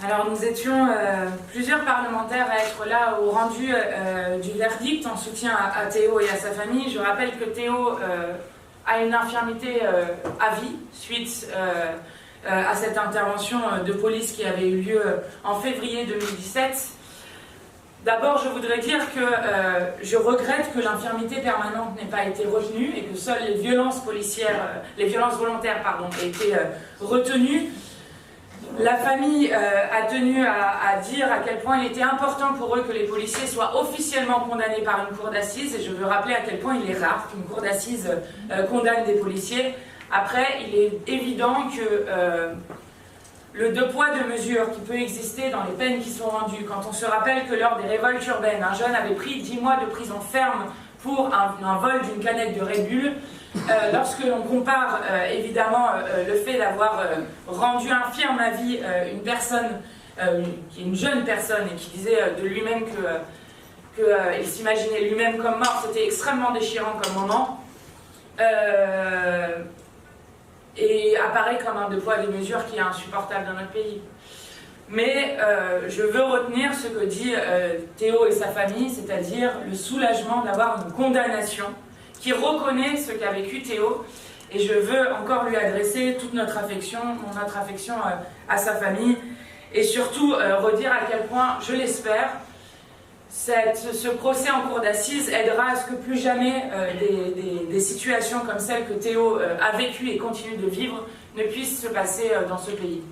Alors nous étions plusieurs parlementaires à être là au rendu du verdict en soutien à Théo et à sa famille. Je rappelle que Théo a une infirmité à vie suite à cette intervention de police qui avait eu lieu en février 2017. D'abord, je voudrais dire que je regrette que l'infirmité permanente n'ait pas été retenue et que seules les violences policières, les violences volontaires, aient été retenues. La famille a tenu à dire à quel point il était important pour eux que les policiers soient officiellement condamnés par une cour d'assises, et je veux rappeler à quel point il est rare qu'une cour d'assises condamne des policiers. Après, il est évident que le deux poids deux mesures qui peut exister dans les peines qui sont rendues, quand on se rappelle que lors des révoltes urbaines, un jeune avait pris 10 mois de prison ferme pour un vol d'une canette de Red Bull, lorsque l'on compare évidemment le fait d'avoir rendu infirme à vie une personne, qui est une jeune personne et qui disait de lui-même qu'il s'imaginait lui-même comme mort, c'était extrêmement déchirant comme moment. Et apparaît comme un deux poids deux mesures qui est insupportable dans notre pays. Mais je veux retenir ce que dit Théo et sa famille, c'est-à-dire le soulagement d'avoir une condamnation qui reconnaît ce qu'a vécu Théo, et je veux encore lui adresser toute notre affection, à sa famille, et surtout redire à quel point, je l'espère, ce procès en cour d'assises aidera à ce que plus jamais des situations comme celle que Théo a vécues et continue de vivre ne puissent se passer dans ce pays.